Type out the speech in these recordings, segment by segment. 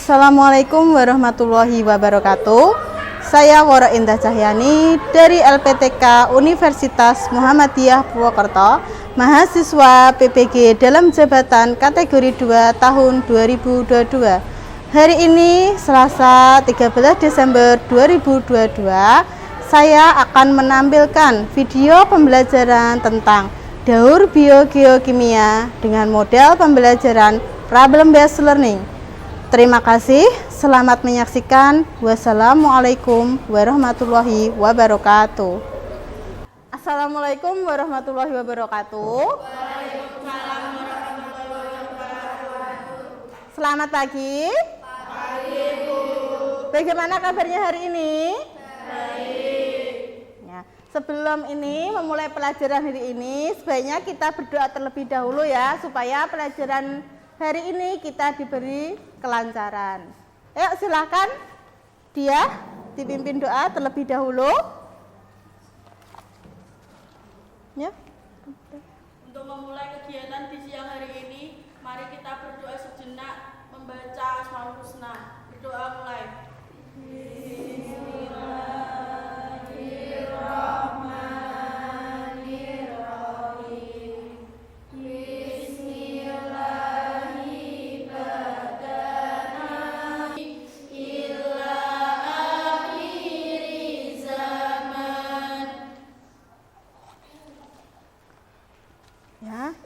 Assalamualaikum warahmatullahi wabarakatuh. Saya Wara Indah Cahyani dari LPTK Universitas Muhammadiyah Purwokerto, mahasiswa PPG dalam jabatan kategori 2 tahun 2022. Hari ini Selasa 13 Desember 2022, saya akan menampilkan video pembelajaran tentang daur biogeokimia dengan model pembelajaran problem based learning. Terima kasih, selamat menyaksikan. Wassalamualaikum warahmatullahi wabarakatuh. Assalamualaikum warahmatullahi wabarakatuh. Waalaikumsalam warahmatullahi wabarakatuh. Selamat pagi. Pagi, Bu. Bagaimana kabarnya hari ini? Baik. Ya, sebelum ini memulai pelajaran hari ini, sebaiknya kita berdoa terlebih dahulu ya, supaya pelajaran hari ini kita diberi kelancaran. Ayo silakan dia dipimpin doa terlebih dahulu. Ya. Untuk memulai kegiatan di siang hari ini, mari kita berdoa sejenak membaca Asmaul Husna. Berdoa mulai.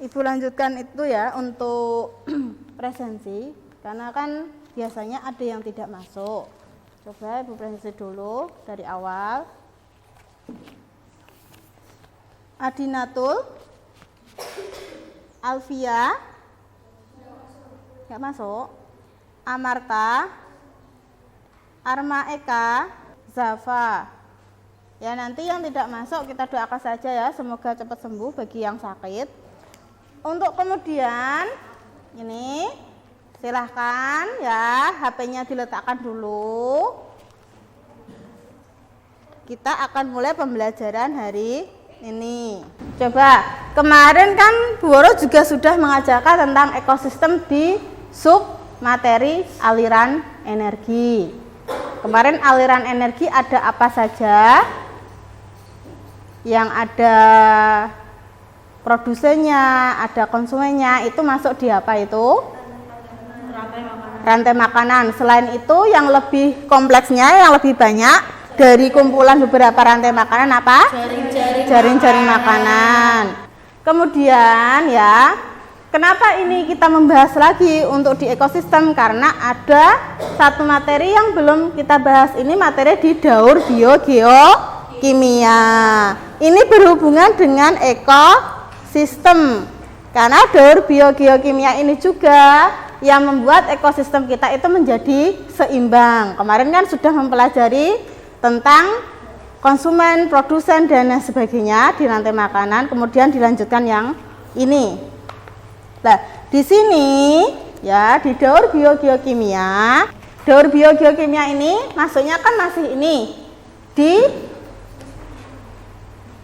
Ibu lanjutkan itu ya untuk presensi, karena kan biasanya ada yang tidak masuk. Coba Ibu presensi dulu dari awal. Adinatul, Alfia, nggak masuk. Amarta, Arma Eka, Zafa. Ya, nanti yang tidak masuk kita doakan saja ya, semoga cepat sembuh bagi yang sakit. Untuk kemudian ini silahkan ya, HP-nya diletakkan dulu. Kita akan mulai pembelajaran hari ini. Coba, kemarin kan Bu Woro juga sudah mengajarkan tentang ekosistem di sub materi aliran energi. Kemarin aliran energi ada apa saja? Yang ada produsennya, ada konsumennya, itu masuk di apa itu? Rantai makanan. Selain itu yang lebih kompleksnya, yang lebih banyak dari kumpulan beberapa rantai makanan apa? Jaring-jaring makanan. Kemudian ya, kenapa ini kita membahas lagi untuk di ekosistem? Karena ada satu materi yang belum kita bahas, ini materi di daur biogeokimia. Ini berhubungan dengan ekosistem, karena daur biogeokimia ini juga yang membuat ekosistem kita itu menjadi seimbang. Kemarin kan sudah mempelajari tentang konsumen, produsen, dan lain sebagainya di rantai makanan, kemudian dilanjutkan yang ini. Nah, di sini ya, di daur biogeokimia ini masuknya kan masih ini di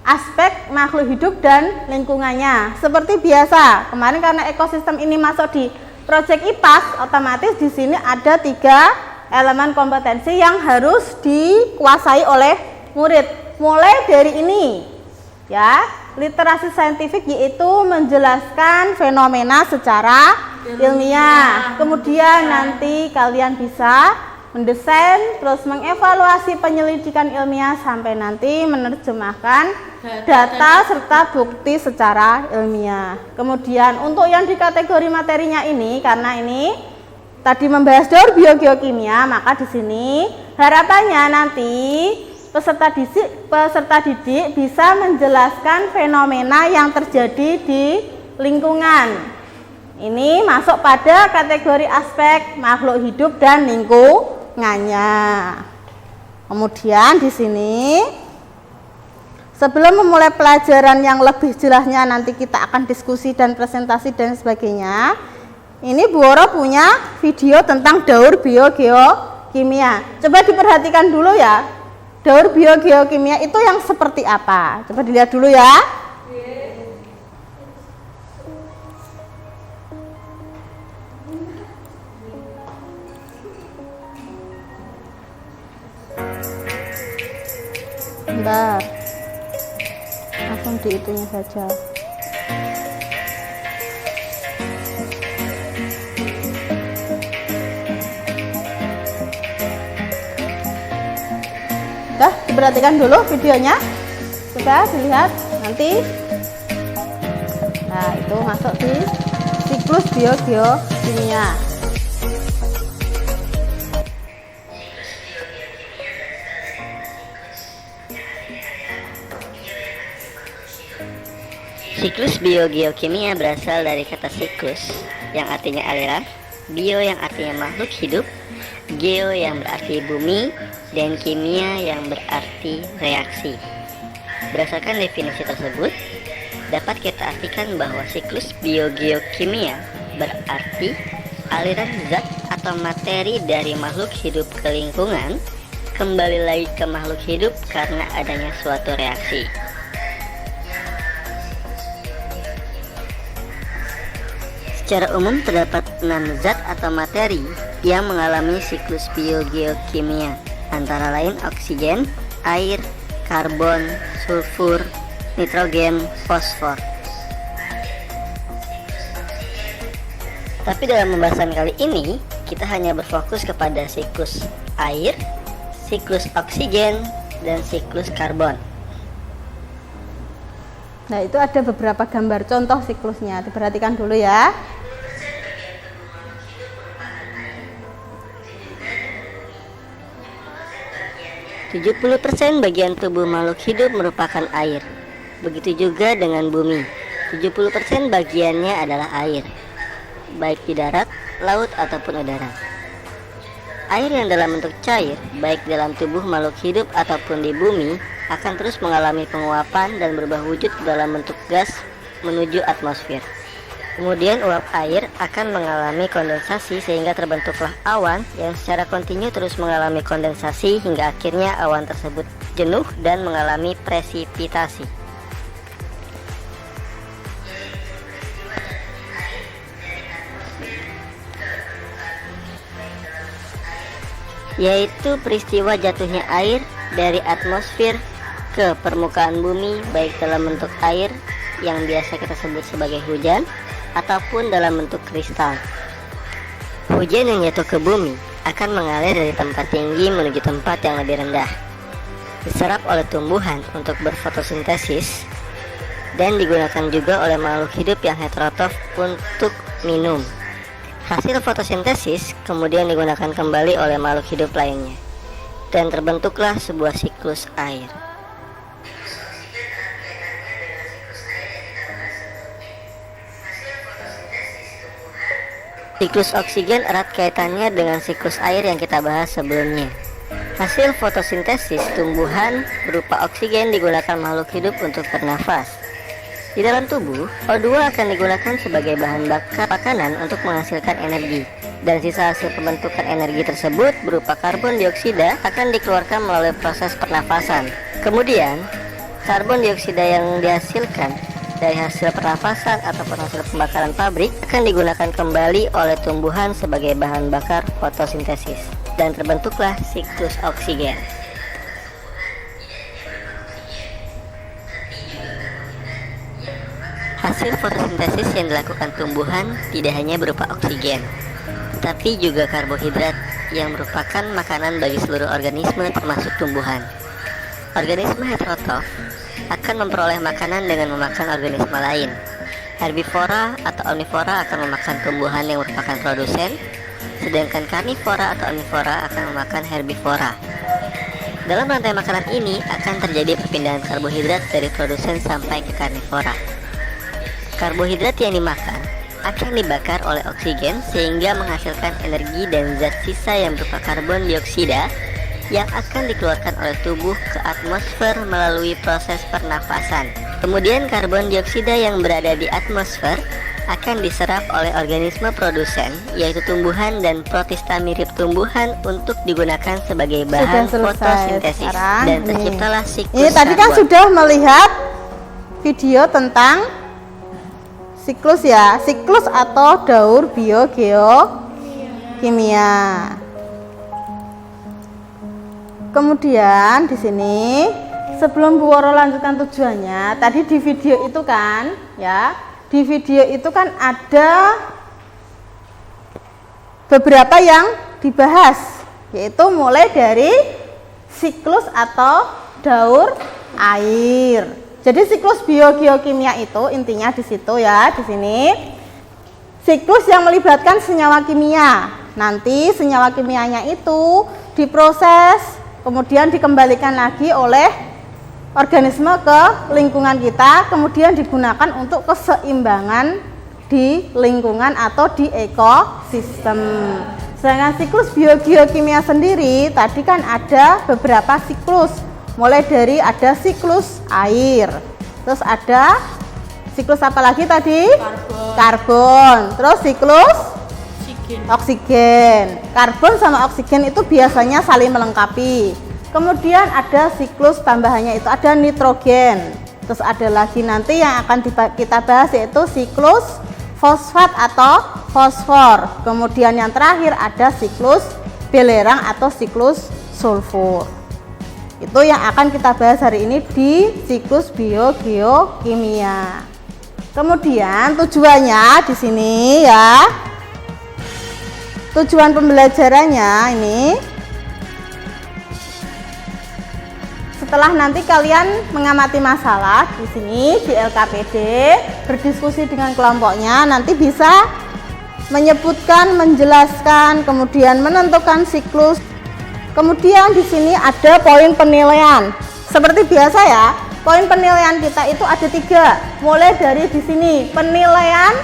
aspek makhluk hidup dan lingkungannya. Seperti biasa, kemarin karena ekosistem ini masuk di proyek IPAS, otomatis di sini ada 3 elemen kompetensi yang harus dikuasai oleh murid. Mulai dari ini, ya, literasi saintifik, yaitu menjelaskan fenomena secara ilmiah. Kemudian nanti kalian bisa mendesain, terus mengevaluasi penyelidikan ilmiah sampai nanti menerjemahkan data serta bukti secara ilmiah. Kemudian untuk yang di kategori materinya ini, karena ini tadi membahas daur biogeokimia, maka di sini harapannya nanti peserta didik bisa menjelaskan fenomena yang terjadi di lingkungan. Ini masuk pada kategori aspek makhluk hidup dan lingkungannya. Kemudian di sini, sebelum memulai pelajaran yang lebih jelasnya, nanti kita akan diskusi dan presentasi dan sebagainya. Ini Bu Woro punya video tentang daur biogeokimia. Coba diperhatikan dulu ya. Daur biogeokimia itu yang seperti apa? Coba dilihat dulu ya. sebentar, langsung diitunya saja. Udah, diperhatikan dulu videonya, coba dilihat nanti. Nah, itu masuk di siklus biogeokimia. Siklus biogeokimia berasal dari kata siklus yang artinya aliran, bio yang artinya makhluk hidup, geo yang berarti bumi, dan kimia yang berarti reaksi. Berdasarkan definisi tersebut, dapat kita artikan bahwa siklus biogeokimia berarti aliran zat atau materi dari makhluk hidup ke lingkungan kembali lagi ke makhluk hidup karena adanya suatu reaksi. Secara umum terdapat 6 zat atau materi yang mengalami siklus biogeokimia, antara lain oksigen, air, karbon, sulfur, nitrogen, fosfor. Tapi dalam pembahasan kali ini, kita hanya berfokus kepada siklus air, siklus oksigen, dan siklus karbon. Nah, itu ada beberapa gambar contoh siklusnya, diperhatikan dulu ya. 70% bagian tubuh makhluk hidup merupakan air. Begitu juga dengan bumi. 70% bagiannya adalah air, baik di darat, laut, ataupun udara. Air yang dalam bentuk cair, baik dalam tubuh makhluk hidup ataupun di bumi, akan terus mengalami penguapan dan berubah wujud dalam bentuk gas menuju atmosfer. Kemudian uap air akan mengalami kondensasi sehingga terbentuklah awan yang secara kontinu terus mengalami kondensasi hingga akhirnya awan tersebut jenuh dan mengalami presipitasi. Yaitu peristiwa jatuhnya air dari atmosfer ke permukaan bumi, baik dalam bentuk air yang biasa kita sebut sebagai hujan ataupun dalam bentuk kristal. Hujan yang jatuh ke bumi akan mengalir dari tempat tinggi menuju tempat yang lebih rendah, diserap oleh tumbuhan untuk berfotosintesis, dan digunakan juga oleh makhluk hidup yang heterotrof untuk minum. Hasil fotosintesis kemudian digunakan kembali oleh makhluk hidup lainnya, dan terbentuklah sebuah siklus air. Siklus oksigen erat kaitannya dengan siklus air yang kita bahas sebelumnya. Hasil fotosintesis tumbuhan berupa oksigen digunakan makhluk hidup untuk bernafas. Di dalam tubuh, O2 akan digunakan sebagai bahan bakar makanan untuk menghasilkan energi. Dan sisa hasil pembentukan energi tersebut berupa karbon dioksida akan dikeluarkan melalui proses pernafasan. Kemudian, karbon dioksida yang dihasilkan dari hasil pernafasan ataupun hasil pembakaran pabrik akan digunakan kembali oleh tumbuhan sebagai bahan bakar fotosintesis, dan terbentuklah siklus oksigen. Hasil fotosintesis yang dilakukan tumbuhan tidak hanya berupa oksigen, tapi juga karbohidrat yang merupakan makanan bagi seluruh organisme termasuk tumbuhan. Organisme heterotrof akan memperoleh makanan dengan memakan organisme lain. Herbivora atau omnivora akan memakan tumbuhan yang merupakan produsen, sedangkan karnivora atau omnivora akan memakan herbivora. Dalam rantai makanan ini akan terjadi perpindahan karbohidrat dari produsen sampai ke karnivora. Karbohidrat yang dimakan akan dibakar oleh oksigen sehingga menghasilkan energi dan zat sisa yang berupa karbon dioksida yang akan dikeluarkan oleh tubuh ke atmosfer melalui proses pernafasan. Kemudian karbon dioksida yang berada di atmosfer akan diserap oleh organisme produsen, yaitu tumbuhan dan protista mirip tumbuhan, untuk digunakan sebagai bahan fotosintesis. Sekarang, dan terciptalah siklus ini tadi kan karbon. sudah melihat video tentang siklus ya, siklus atau daur biogeokimia. Kemudian di sini Sebelum Bu Woro lanjutkan tujuannya, tadi di video itu kan, ya, di video itu kan ada beberapa yang dibahas, yaitu mulai dari siklus atau daur air. Jadi siklus biogeokimia itu intinya di situ ya, di sini. Siklus yang melibatkan senyawa kimia. Nanti senyawa kimianya itu diproses, kemudian dikembalikan lagi oleh organisme ke lingkungan kita, kemudian digunakan untuk keseimbangan di lingkungan atau di ekosistem. Sedangkan siklus biogeokimia sendiri tadi kan ada beberapa siklus, mulai dari ada siklus air, terus ada siklus apa lagi tadi? Karbon, terus siklus oksigen. Karbon sama oksigen itu biasanya saling melengkapi. Kemudian ada siklus tambahannya itu ada nitrogen. Terus ada lagi nanti yang akan kita bahas yaitu siklus fosfat atau fosfor. Kemudian yang terakhir ada siklus belerang atau siklus sulfur. Itu yang akan kita bahas hari ini di siklus biogeokimia. Kemudian tujuannya di sini ya. Tujuan pembelajarannya ini setelah nanti kalian mengamati masalah di sini di LKPD, berdiskusi dengan kelompoknya, nanti bisa menyebutkan, menjelaskan, kemudian menentukan siklus. Kemudian di sini ada poin penilaian. Seperti biasa ya, poin penilaian kita itu ada 3. Mulai dari di sini penilaian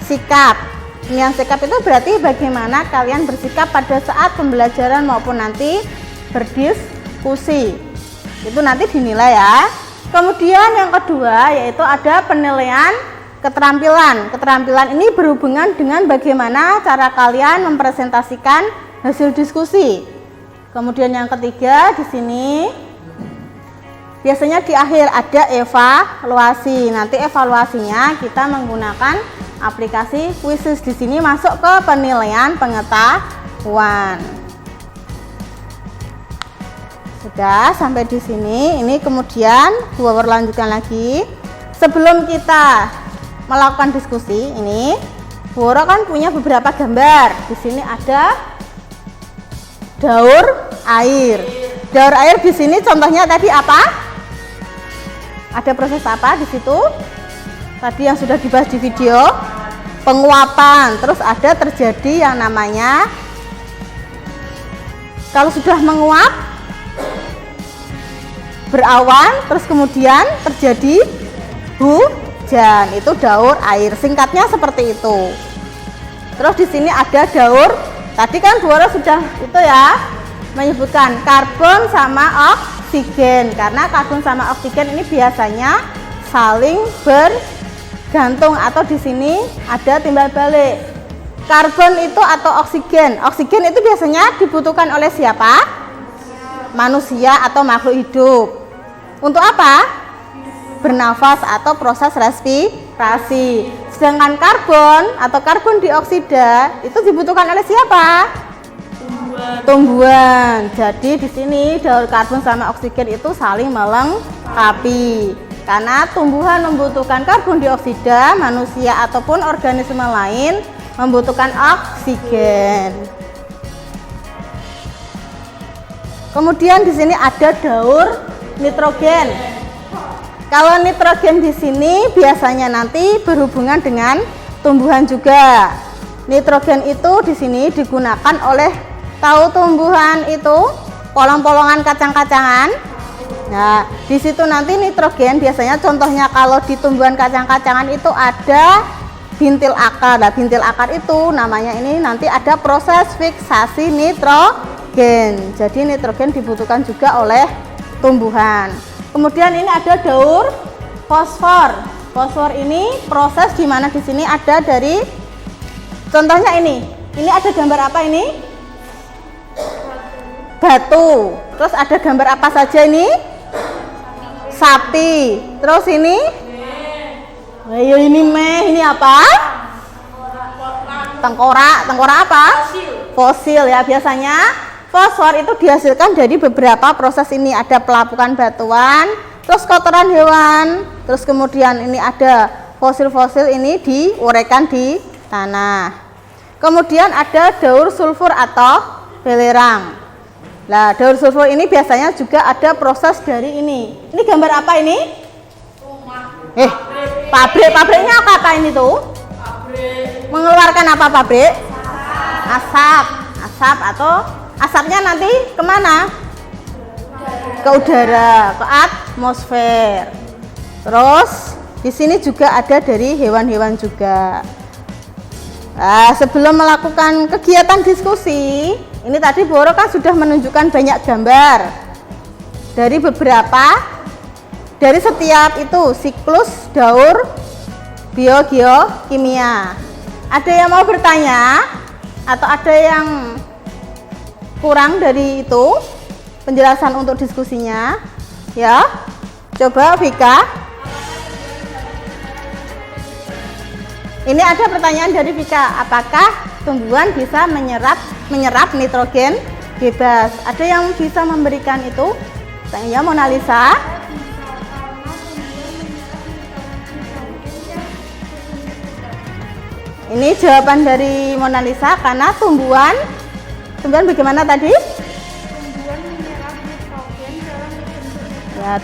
sikap. Penilaian sikap itu berarti bagaimana kalian bersikap pada saat pembelajaran maupun nanti berdiskusi. Itu nanti dinilai ya. Kemudian yang kedua yaitu ada penilaian keterampilan. Keterampilan ini berhubungan dengan bagaimana cara kalian mempresentasikan hasil diskusi. Kemudian yang ketiga di sini biasanya di akhir ada evaluasi. Nanti evaluasinya kita menggunakan aplikasi Quizzes. Di sini masuk ke penilaian pengetahuan. Sudah sampai di sini. Ini kemudian Bu Woro lanjutkan lagi. Sebelum kita melakukan diskusi ini, Bu Woro kan punya beberapa gambar. Di sini ada daur air. Daur air di sini contohnya tadi apa? Ada proses apa di situ? Tadi yang sudah dibahas di video, penguapan. Terus ada terjadi yang namanya kalau sudah menguap berawan, terus kemudian terjadi hujan, itu daur air. Singkatnya seperti itu. Terus di sini ada daur. Tadi kan Bu Woro sudah itu ya menyebutkan karbon sama oksigen, karena karbon sama oksigen ini biasanya saling bergantung atau di sini ada timbal balik. Karbon itu atau oksigen. Oksigen itu biasanya dibutuhkan oleh siapa? Manusia atau makhluk hidup. Untuk apa? Bernafas atau proses respirasi. Sedangkan karbon atau karbon dioksida itu dibutuhkan oleh siapa? Tumbuhan. Jadi di sini daur karbon sama oksigen itu saling melengkapi. Karena tumbuhan membutuhkan karbon dioksida, manusia ataupun organisme lain membutuhkan oksigen. Kemudian di sini ada daur nitrogen. Kalau nitrogen di sini biasanya nanti berhubungan dengan tumbuhan juga. Nitrogen itu di sini digunakan oleh tahu tumbuhan itu polong-polongan kacang-kacangan. Nah, di situ nanti nitrogen biasanya contohnya kalau di tumbuhan kacang-kacangan itu ada bintil akar. Nah, bintil akar itu namanya ini nanti ada proses fiksasi nitrogen. Jadi nitrogen dibutuhkan juga oleh tumbuhan. Kemudian ini ada daur fosfor. Fosfor ini proses di mana di sini ada dari contohnya ini. Ini ada gambar apa ini? Batu. Terus ada gambar apa saja ini? Sapi. Terus ini? Ayo ini ini apa? Tengkorak. Tengkorak apa? Fosil ya, biasanya Fosfor itu dihasilkan dari beberapa proses ini, ada pelapukan batuan, terus kotoran hewan, terus kemudian ini ada fosil-fosil ini diuraikan di tanah. Kemudian ada daur sulfur atau belerang. Nah, daur sulfur ini biasanya juga ada proses dari ini. Ini gambar apa ini? Pabriknya apa ini tuh? Mengeluarkan apa pabrik? Asap atau asapnya nanti kemana? Ke udara, ke atmosfer. Terus di sini juga ada dari hewan-hewan juga. Nah, sebelum melakukan kegiatan diskusi, ini tadi Bu Oro kan sudah menunjukkan banyak gambar dari dari setiap itu siklus daur biogeokimia. Ada yang mau bertanya atau ada yang kurang dari itu penjelasan untuk diskusinya? Ya, coba Vika. Ini ada pertanyaan dari Vika, apakah tumbuhan bisa menyerap nitrogen bebas? Ada yang bisa memberikan itu? Tanya Mona Lisa. Ini jawaban dari Mona Lisa, karena tumbuhan bagaimana tadi?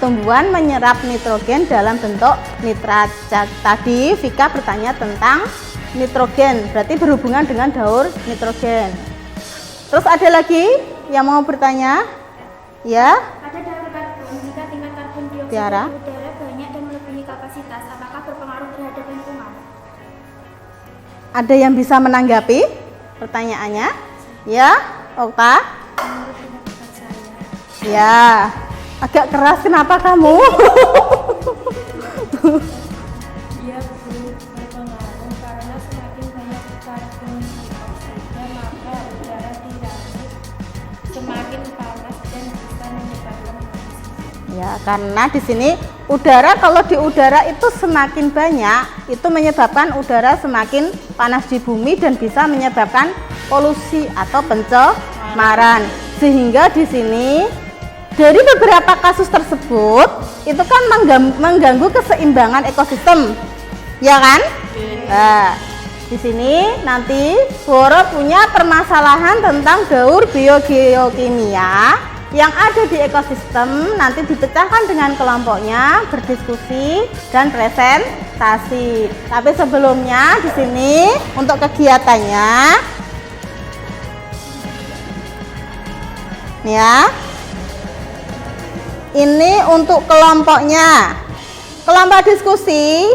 Tumbuhan menyerap nitrogen dalam bentuk nitrat. Tadi Vika bertanya tentang nitrogen, berarti berhubungan dengan daur nitrogen. Terus ada lagi yang mau bertanya? Ya? Ada daur karbon, jika tingkat karbon dioksida Tiara. di udara banyak dan melebihi kapasitas, apakah berpengaruh terhadap lingkungan? Ada yang bisa menanggapi pertanyaannya? Ya, Okta? Menurut pendapat saya, Ya, agak keras, kenapa kamu? dia berpengaruh karena semakin banyak karbon dioksida maka udara di langit semakin panas dan bisa menyebabkan polusi. Ya, karena di sini udara, kalau di udara itu semakin banyak, itu menyebabkan udara semakin panas di bumi dan bisa menyebabkan polusi atau pencemaran. Sehingga di sini dari beberapa kasus tersebut itu kan mengganggu keseimbangan ekosistem, ya kan? Nah, di sini nanti Boro punya permasalahan tentang daur biogeokimia yang ada di ekosistem, nanti dipecahkan dengan kelompoknya, berdiskusi dan presentasi. Tapi sebelumnya di sini untuk kegiatannya, ya. Ini untuk kelompoknya. Kelompok diskusi.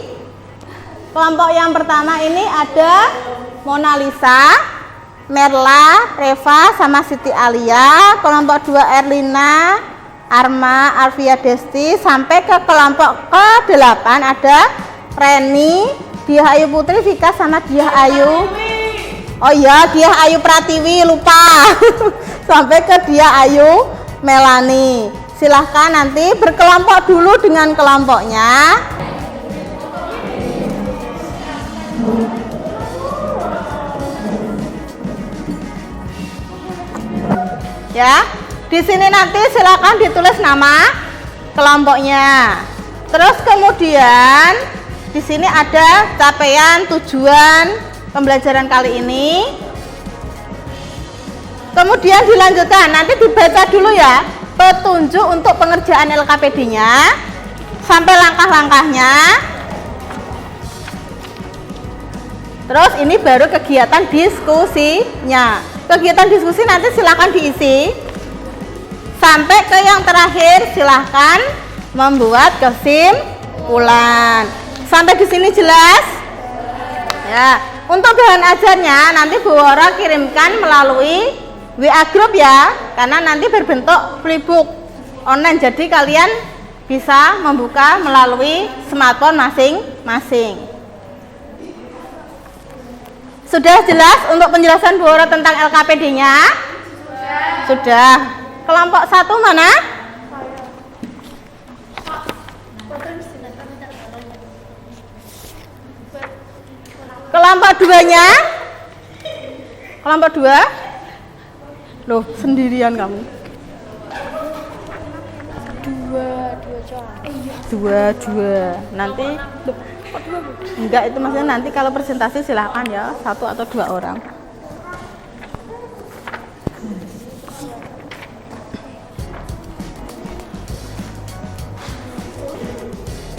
Kelompok yang pertama ini ada Mona Lisa, Merla, Reva, sama Siti Alia. Kelompok 2 Erlina, Arma, Alfia Desti. Sampai ke kelompok ke-8 ada Reni, Diah Ayu Putri, Vika, sama Diah Ayu. Oh iya, Diah Ayu Pratiwi, lupa. Sampai ke Diah Ayu Melani. Silahkan nanti berkelompok dulu dengan kelompoknya. Ya, di sini nanti silakan ditulis nama kelompoknya. Terus kemudian di sini ada capaian tujuan pembelajaran kali ini. Kemudian dilanjutkan, nanti dibaca dulu ya petunjuk untuk pengerjaan LKPD-nya sampai langkah-langkahnya. Terus ini baru kegiatan diskusinya. Kegiatan diskusi nanti silahkan diisi sampai ke yang terakhir, silahkan membuat kesimpulan. Sampai di sini jelas? Ya. Untuk bahan ajarnya nanti Bu Wora kirimkan melalui WA Group ya, karena nanti berbentuk flipbook online, jadi kalian bisa membuka melalui smartphone masing-masing. Sudah jelas untuk penjelasan Bu Wora tentang LKPD-nya? Sudah. Kelompok 1 mana? Kelompok 2-nya? Kelompok 2? Loh, sendirian kamu. Dua. Nanti enggak, itu maksudnya nanti kalau presentasi silahkan ya, 1 atau 2 orang.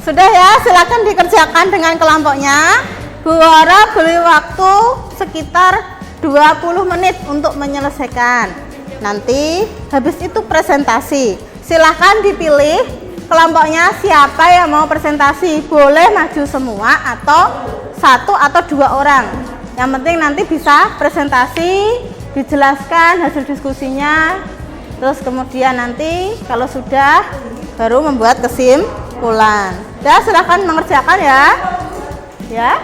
Sudah ya, silakan dikerjakan dengan kelompoknya. Bu Wara beri waktu sekitar 20 menit untuk menyelesaikan. Nanti habis itu presentasi. Silahkan dipilih kelompoknya siapa yang mau presentasi. Boleh maju semua atau 1 atau 2 orang. Yang penting nanti bisa presentasi, dijelaskan hasil diskusinya. Terus kemudian nanti kalau sudah baru membuat kesimpulan. Ya, silahkan mengerjakan ya. Ya.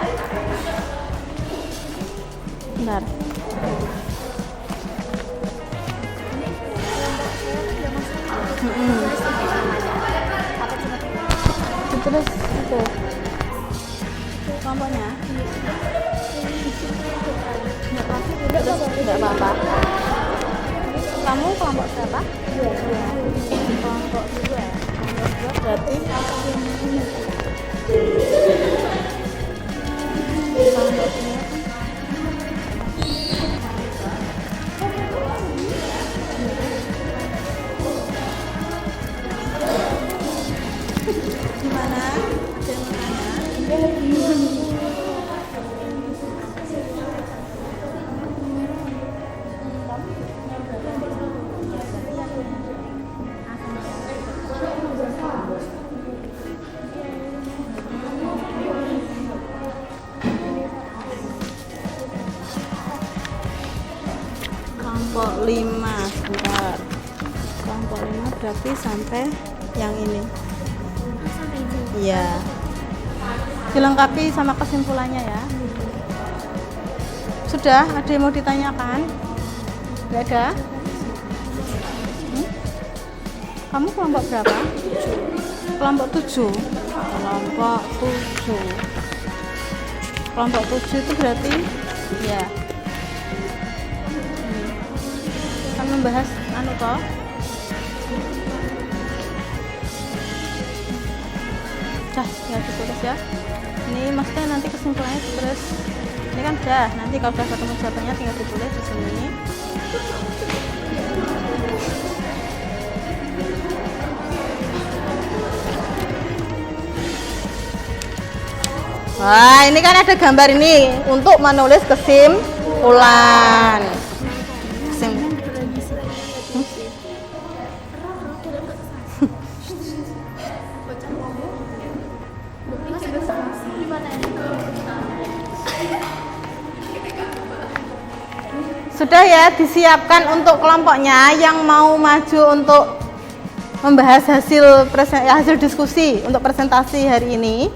Bentar. Terus itu kelompoknya nggak apa-apa. Kamu kelompok siapa? Kelompok 2. Berarti gimana? Kelompok 5, sebentar. Kelompok 5 berarti sampai yang ini. Iya. Dilengkapi sama kesimpulannya ya. Sudah, ada yang mau ditanyakan? Enggak ada? Kamu kelompok berapa? Kelompok 7. Kelompok 7. Kelompok 7 itu berarti ya. Akan membahas anu toh? Ya ditulis ya. Ini maksudnya nanti kesimpulannya ditulis. Ini kan udah, nanti kalau udah ketemu jawabannya tinggal ditulis di sini. Wah, ini kan ada gambar ini untuk menulis kesimpulan. Sudah ya, disiapkan untuk kelompoknya yang mau maju untuk membahas hasil diskusi untuk presentasi hari ini.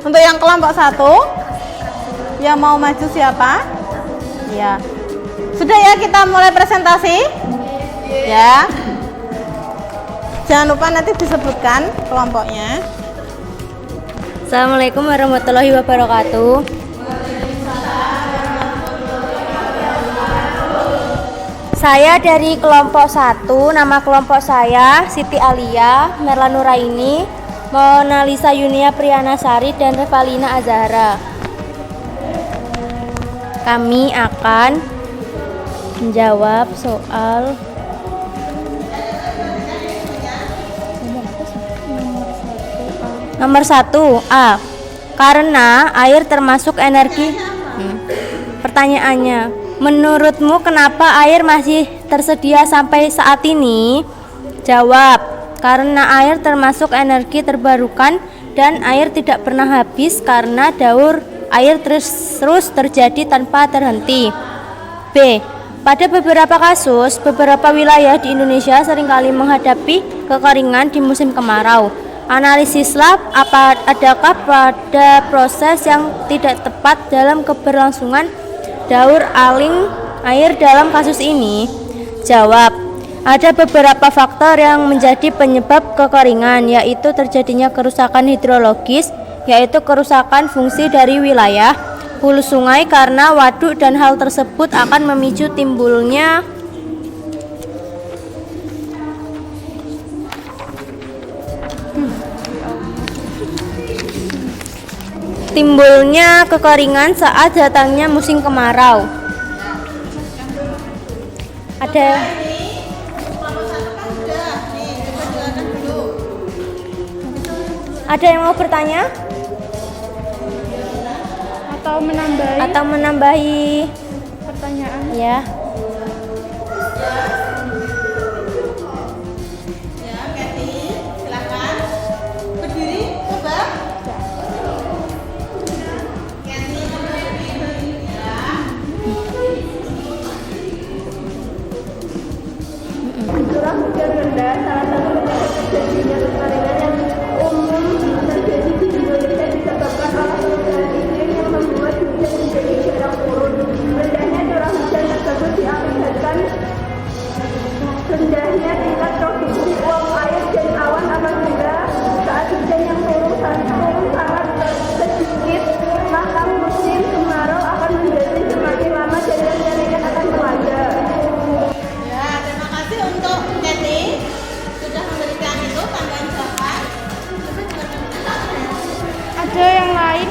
Untuk yang kelompok 1 yang mau maju siapa? Ya. Sudah ya, kita mulai presentasi. Ya. Jangan lupa nanti disebutkan kelompoknya. Assalamualaikum warahmatullahi wabarakatuh. Saya dari kelompok 1, nama kelompok saya Siti Alia, Merla Nuraini, Mona Lisa Yunia Priyana Sari, dan Revalina Azahra. Kami akan menjawab soal nomor 1A. Karena air termasuk energi. Pertanyaannya, menurutmu kenapa air masih tersedia sampai saat ini? Jawab, karena air termasuk energi terbarukan dan air tidak pernah habis karena daur air terus terjadi tanpa terhenti. B. Pada beberapa kasus, beberapa wilayah di Indonesia seringkali menghadapi kekeringan di musim kemarau. Analisislah adakah pada proses yang tidak tepat dalam keberlangsungan daur aling air dalam kasus ini. Jawab, Ada beberapa faktor yang menjadi penyebab kekeringan, yaitu terjadinya kerusakan hidrologis, yaitu kerusakan fungsi dari wilayah hulu sungai karena waduk, dan hal tersebut akan memicu timbulnya kekeringan saat datangnya musim kemarau. Ada yang mau bertanya? Atau menambahi Pertanyaan. ya? Ya, Kathy, silakan. Berdiri, coba. Kathy, berdiri. Ya. Curah hujan rendah salah satu penyebab terjadinya kekeringan yang umum terjadi di Indonesia disebabkan oleh perubahan iklim yang membuat hujan menjadi jarang turun. Rendahnya curah hujan tersebut diakibatkan rendahnya tingkat produksi uap air dan awan apabila saat hujan yang turun sangat sedikit, maka musim kemarau akan menjadi semakin lama dan kekeringan akan melanda. Ya, terima kasih untuk Kathy sudah memberikan itu tambahan jawaban. Ada yang lain?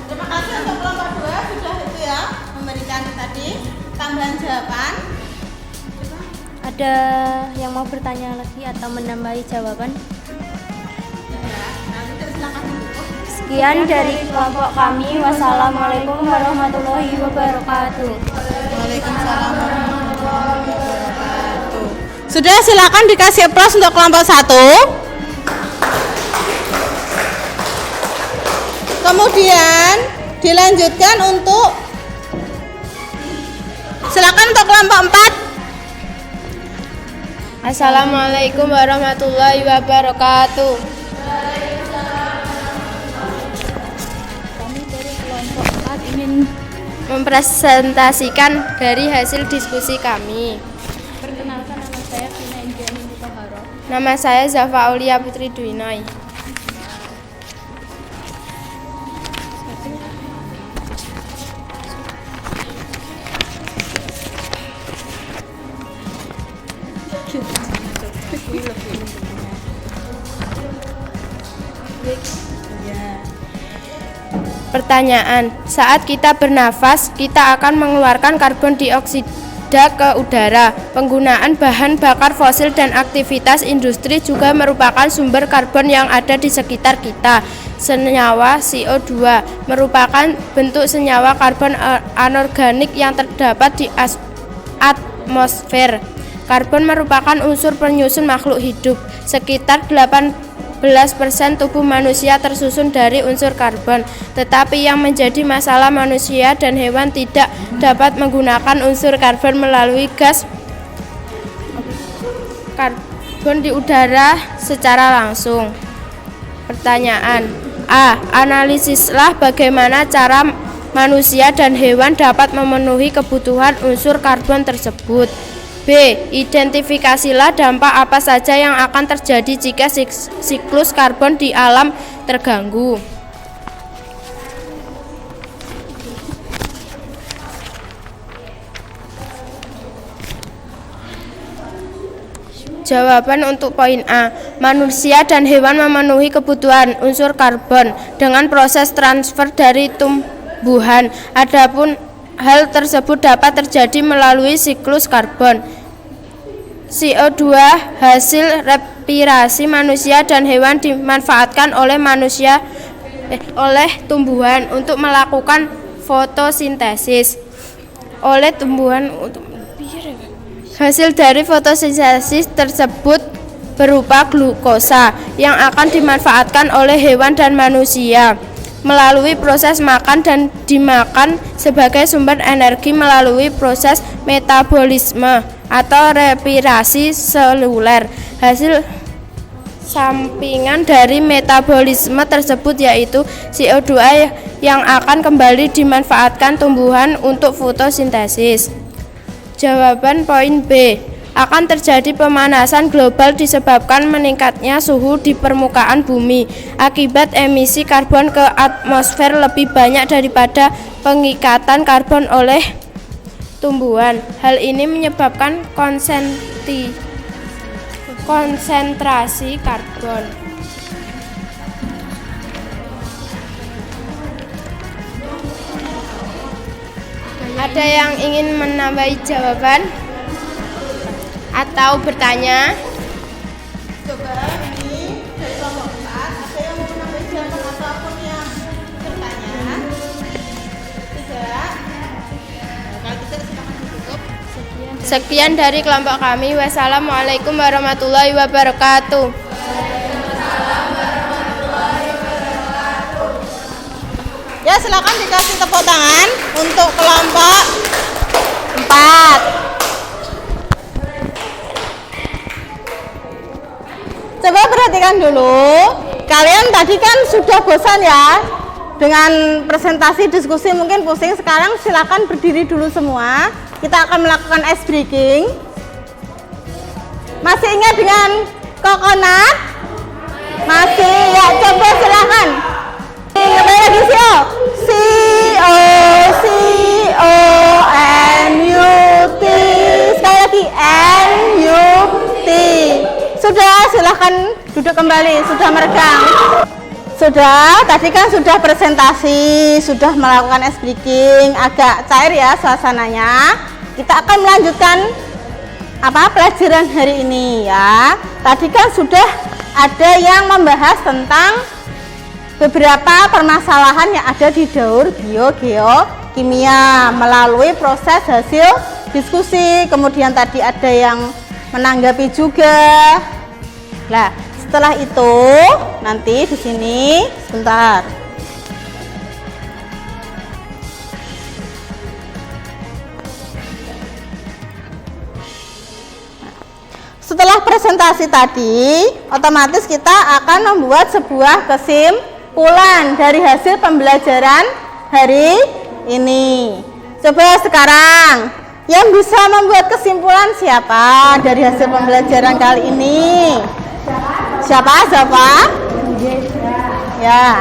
Terima kasih untuk kelompok 2 sudah itu ya memberikan tadi tambahan jawaban. Ada yang mau bertanya lagi atau menambahi jawaban? Nanti silakan dulu. Sekian dari kelompok kami. Wassalamualaikum warahmatullahi wabarakatuh. Waalaikumsalam warahmatullahi wabarakatuh. Sudah, silakan dikasih plus untuk kelompok 1. Kemudian dilanjutkan untuk silakan untuk kelompok 4. Assalamualaikum warahmatullahi wabarakatuh. Kami dari kelompok 4 ingin Mempresentasikan dari hasil diskusi kami. perkenalkan, nama saya Vina Indiani Mutaharo. Nama saya Zafa Aulia Putri Dwinoy. Pertanyaan, saat kita bernafas, kita akan mengeluarkan karbon dioksida ke udara. Penggunaan bahan bakar fosil dan aktivitas industri juga merupakan sumber karbon yang ada di sekitar kita. Senyawa CO2 merupakan bentuk senyawa karbon anorganik yang terdapat di atmosfer. Karbon merupakan unsur penyusun makhluk hidup. Sekitar 18% tubuh manusia tersusun dari unsur karbon, tetapi yang menjadi masalah manusia dan hewan tidak dapat menggunakan unsur karbon melalui gas karbon di udara secara langsung. Pertanyaan A. Analisislah bagaimana cara manusia dan hewan dapat memenuhi kebutuhan unsur karbon tersebut. B. Identifikasilah dampak apa saja yang akan terjadi jika siklus karbon di alam terganggu. Jawaban untuk poin A. Manusia dan hewan memenuhi kebutuhan unsur karbon dengan proses transfer dari tumbuhan. Adapun hal tersebut dapat terjadi melalui siklus karbon. CO2 hasil respirasi manusia dan hewan dimanfaatkan oleh oleh tumbuhan untuk melakukan fotosintesis. oleh tumbuhan untuk hasil dari fotosintesis tersebut berupa glukosa yang akan dimanfaatkan oleh hewan dan manusia melalui proses makan dan dimakan sebagai sumber energi melalui proses metabolisme atau respirasi seluler. Hasil sampingan dari metabolisme tersebut yaitu CO2 yang akan kembali dimanfaatkan tumbuhan untuk fotosintesis. Jawaban poin B. Akan terjadi pemanasan global disebabkan meningkatnya suhu di permukaan bumi akibat emisi karbon ke atmosfer lebih banyak daripada pengikatan karbon oleh tumbuhan. Hal ini menyebabkan konsentrasi karbon. Ada yang ingin menambahi jawaban atau bertanya? Coba ini dari kelompok 4, ada yang mau menambah jawaban ataupun yang bertanya? Tidak? Kalau tidak silakan ditutup. Sekian dari kelompok kami. Wassalamualaikum warahmatullahi wabarakatuh. Ya, silakan dikasih tepuk tangan untuk kelompok 4. Coba perhatikan dulu, kalian tadi kan sudah bosan ya dengan presentasi diskusi, mungkin pusing. Sekarang silakan berdiri dulu semua. Kita akan melakukan ice breaking. Masih ingat dengan coconut? Masih ya, coba silakan. Kembali lagi C-O-N-U-T. Sekali lagi N-U-T. Sudah, silahkan duduk kembali, sudah meregang. Sudah, tadi kan sudah presentasi, sudah melakukan ice breaking, agak cair ya suasananya. Kita akan melanjutkan pelajaran hari ini ya. Tadi kan sudah ada yang membahas tentang beberapa permasalahan yang ada di daur biogeokimia melalui proses hasil diskusi. Kemudian tadi ada yang menanggapi juga. Nah, setelah itu nanti di sini sebentar. Setelah presentasi tadi, otomatis kita akan membuat sebuah kesimpulan dari hasil pembelajaran hari ini. Coba sekarang yang bisa membuat kesimpulan siapa dari hasil pembelajaran kali ini? Siapa? Ya,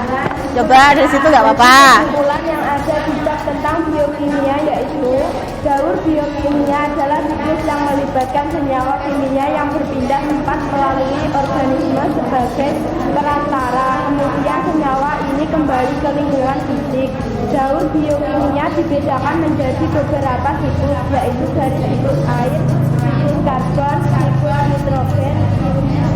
coba dari situ nggak apa-apa. Kesimpulan yang ada di bab tentang biokimia yaitu daur biokimia adalah siklus yang melibatkan senyawa kimia yang berpindah tempat melalui organisme sebagai perantara. Kemudian senyawa ini kembali ke lingkungan fisik. Daur biokimia dibedakan menjadi beberapa siklus, yaitu dari siklus air, siklus karbon, siklus nitrogen,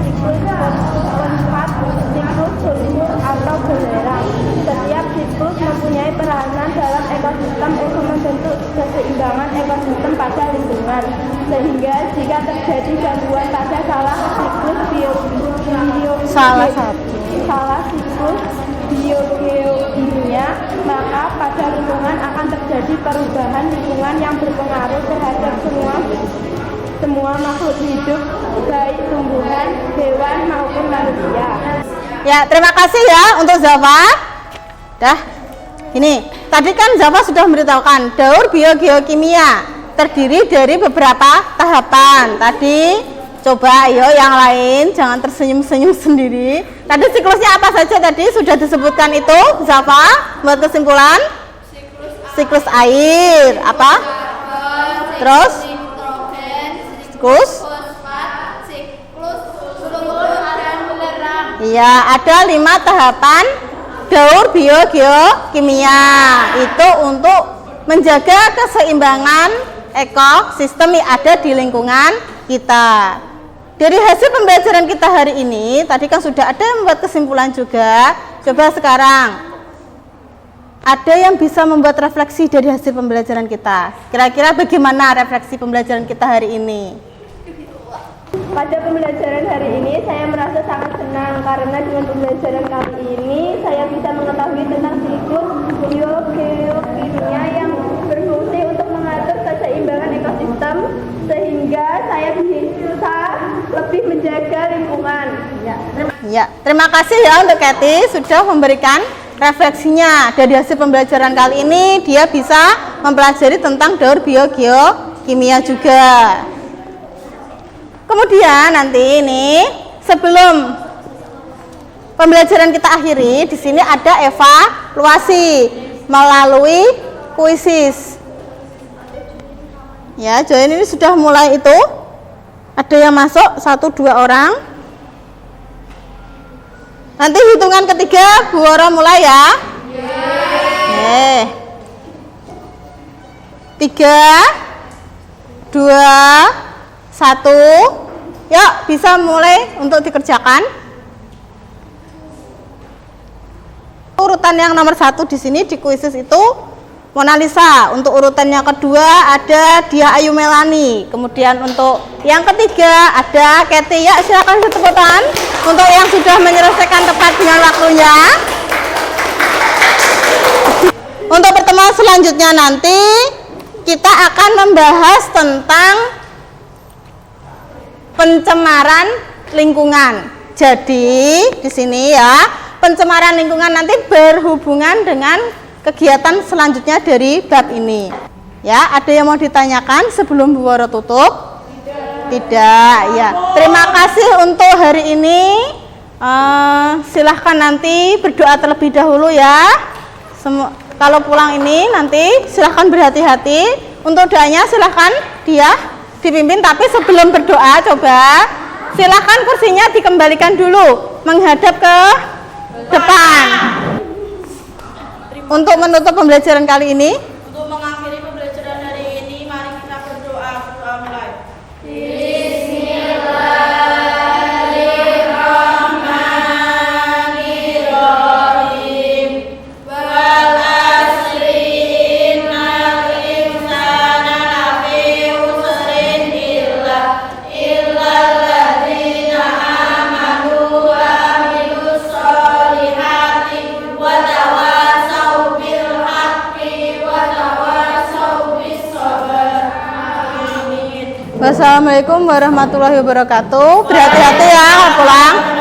siklus fosfat, siklus sulfur atau belerang. Setiap siklus mempunyai peranan dalam ekosistem untuk membentuk keseimbangan ekosistem pada lingkungan. Sehingga jika terjadi gangguan pada salah siklus biogeokimia, maka pada lingkungan akan terjadi perubahan lingkungan yang berpengaruh terhadap semua makhluk hidup, baik tumbuhan, hewan maupun manusia. Ya, terima kasih ya untuk Zava. Dah, ini tadi kan Zava sudah memberitahukan daur biogeokimia terdiri dari beberapa tahapan. Tadi coba ayo yang lain jangan tersenyum-senyum sendiri. Tadi siklusnya apa saja tadi sudah disebutkan itu Zava buat kesimpulan? Siklus air apa? Terus siklus iya, ada 5 tahapan daur biogeokimia. Itu untuk menjaga keseimbangan ekosistem yang ada di lingkungan kita. Dari hasil pembelajaran kita hari ini, tadi kan sudah ada yang membuat kesimpulan juga. Coba sekarang, ada yang bisa membuat refleksi dari hasil pembelajaran kita. Kira-kira bagaimana refleksi pembelajaran kita hari ini? Pada pembelajaran hari ini saya merasa sangat senang karena dengan pembelajaran kali ini saya bisa mengetahui tentang siklus biogeokimia yang berfungsi untuk mengatur keseimbangan ekosistem sehingga saya bisa lebih menjaga lingkungan. Ya, terima kasih ya untuk Kathy sudah memberikan refleksinya. Dari hasil pembelajaran kali ini dia bisa mempelajari tentang daur biogeokimia juga. Kemudian nanti ini sebelum pembelajaran kita akhiri, di sini ada evaluasi melalui kuisis. Ya, Join ini sudah mulai itu. Ada yang masuk 1-2 orang. Nanti hitungan ketiga Bu Woro mulai ya. Oke. 3, 2, 1, yuk bisa mulai untuk dikerjakan. Urutan yang nomor 1 di sini di kuisis itu Mona Lisa. Untuk urutan yang kedua ada Dia Ayu Melani. Kemudian untuk yang ketiga ada Kathy. Ya, silakan tepuk tangan untuk yang sudah menyelesaikan tepat dengan waktunya. Untuk pertemuan selanjutnya nanti kita akan membahas tentang pencemaran lingkungan. Jadi di sini ya, pencemaran lingkungan nanti berhubungan dengan kegiatan selanjutnya dari bab ini. Ya, ada yang mau ditanyakan sebelum Bu Woro tutup? Tidak. Ya, terima kasih untuk hari ini. Silahkan nanti berdoa terlebih dahulu ya. Kalau pulang ini nanti silahkan berhati-hati. Untuk doanya silahkan dia dipimpin, tapi sebelum berdoa coba silakan kursinya dikembalikan dulu menghadap ke depan. Untuk menutup pembelajaran kali ini, Untuk mengakhiri pembelajaran hari ini, mari kita berdoa. Doa mulai. wassalamualaikum warahmatullahi wabarakatuh. Berhati-hati ya pulang.